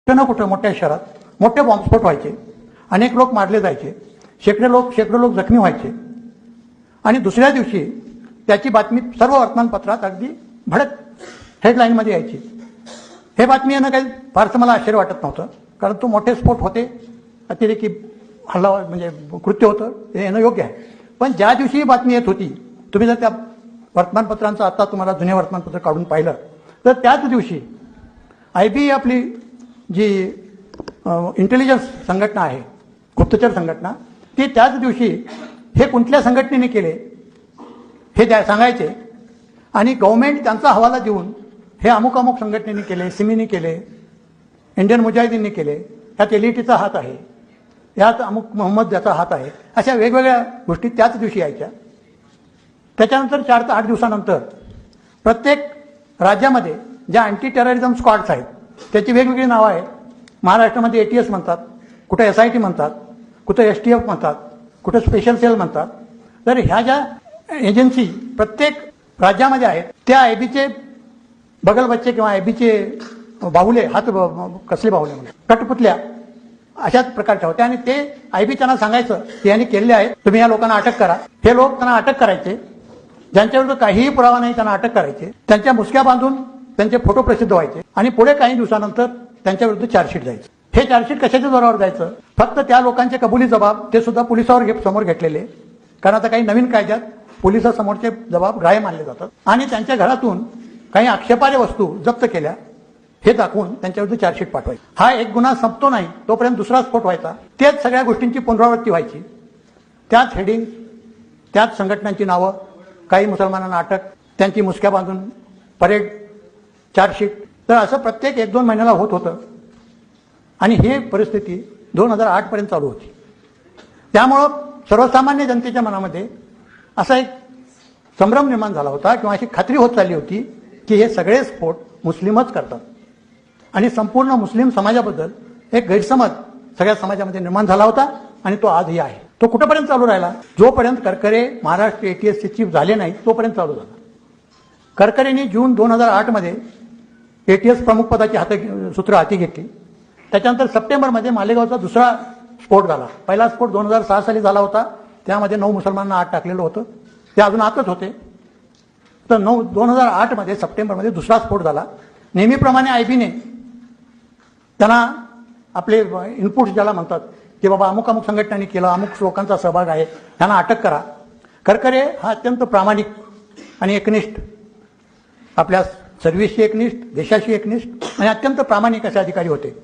कुठं ना कुठं मोठ्या शहरात मोठे बॉम्बस्फोट व्हायचे, अनेक लोक मारले जायचे, शेकडो लोक जखमी व्हायचे आणि दुसऱ्या दिवशी त्याची बातमी सर्व वर्तमानपत्रात अगदी भडक हेडलाईनमध्ये यायची. हे बातमी येणं काही फारसं मला आश्चर्य वाटत नव्हतं, कारण तो मोठे स्फोट होते, अतिरेकी हल्ला म्हणजे कृत्य होतं, हे येणं योग्य आहे. पण ज्या दिवशी ही बातमी येत होती, तुम्ही जर त्या वर्तमानपत्रांचं आता तुम्हाला जुने वर्तमानपत्र काढून पाहिलं तर त्याच दिवशी IB आपली जी इंटेलिजन्स संघटना आहे, गुप्तचर संघटना, ती त्याच दिवशी हे कुठल्या संघटनेने केले हे सांगायचे आणि गव्हर्नमेंट त्यांचा हवाला देऊन हे अमुक अमुक संघटनेने केले, सिमीने केले, इंडियन मुजाहिदीनने केले, यात LETचा हात आहे, यात अमुक मोहम्मद याचा हात आहे, अशा वेगवेगळ्या गोष्टी त्याच दिवशी यायच्या. त्याच्यानंतर 4 ते 8 दिवसानंतर प्रत्येक राज्यामध्ये ज्या अँटी टेररिझम स्क्वॉड्स आहेत त्याची वेगवेगळी नावं आहेत. महाराष्ट्रामध्ये ATS म्हणतात, कुठे SIT म्हणतात, कुठे STF म्हणतात, कुठे स्पेशल सेल म्हणतात. तर ह्या ज्या एजन्सी प्रत्येक राज्यामध्ये आहेत त्या IBचे बगलबच्चे किंवा IBचे बाहुले, हात कसले बाहुले म्हणजे कठपुतल्या अशाच प्रकारच्या होत्या आणि ते IB त्यांना सांगायचं की यांनी केलेले आहे, तुम्ही या लोकांना अटक करा. हे लोक त्यांना अटक करायचे, ज्यांच्याविरुद्ध काहीही पुरावा नाही त्यांना अटक करायचे, त्यांच्या मुसक्या बांधून त्यांचे फोटो प्रसिद्ध व्हायचे आणि पुढे काही दिवसानंतर त्यांच्याविरुद्ध चार्जशीट जायचं. हे चार्जशीट कशाच्या जोरावर जायचं? फक्त त्या लोकांचे कबुली जबाब, ते सुद्धा पोलिसावर समोर घेतलेले, कारण आता काही नवीन कायद्यात पोलिसासमोरचे जबाब ग्राह्य मानले जातात आणि त्यांच्या घरातून काही आक्षेपार्ह वस्तू जप्त केल्या हे दाखवून त्यांच्याविरुद्ध चार्जशीट पाठवायची. हा एक गुन्हा संपतो नाही तोपर्यंत दुसरा स्फोट व्हायचा, तेच सगळ्या गोष्टींची पुनरावृत्ती व्हायची. त्याच हेडिंग, त्याच संघटनांची नावं, काही मुसलमानांना अटक, त्यांची मुसक्या बांधून परेड, चार्जशीट. तर असं प्रत्येक 1-2 महिन्याला होत होतं आणि ही परिस्थिती 2008 पर्यंत चालू होती. त्यामुळं सर्वसामान्य जनतेच्या मनामध्ये असा एक संभ्रम निर्माण झाला होता किंवा अशी खात्री होत चालली होती की हे सगळे स्फोट मुस्लिमच करतात आणि संपूर्ण मुस्लिम समाजाबद्दल एक गैरसमज सगळ्या समाजामध्ये निर्माण झाला होता आणि तो आजही आहे. तो कुठपर्यंत चालू राहिला? जोपर्यंत करकरे महाराष्ट्र ATSचे चीफ झाले नाही तोपर्यंत चालू झाला. करकरेंनी जून 2008 मध्ये ATS प्रमुख पदाची सूत्र हाती घेतली. त्याच्यानंतर सप्टेंबरमध्ये मालेगावचा दुसरा स्फोट झाला. पहिला स्फोट 2006 साली झाला होता, त्यामध्ये 9 मुसलमानांना आत टाकलेलं होतं, ते अजून आतच होते. तर 2008 मध्ये सप्टेंबरमध्ये दुसरा स्फोट झाला. नेहमीप्रमाणे IBने त्यांना आपले इनपुट्स ज्याला म्हणतात की बाबा अमुक अमुक संघटनांनी केलं, अमुक लोकांचा सहभाग आहे, त्यांना अटक करा. करकरे हा अत्यंत प्रामाणिक आणि एकनिष्ठ, आपल्या सर्व्हिसशी एकनिष्ठ, देशाशी एकनिष्ठ आणि अत्यंत प्रामाणिक असे अधिकारी होते.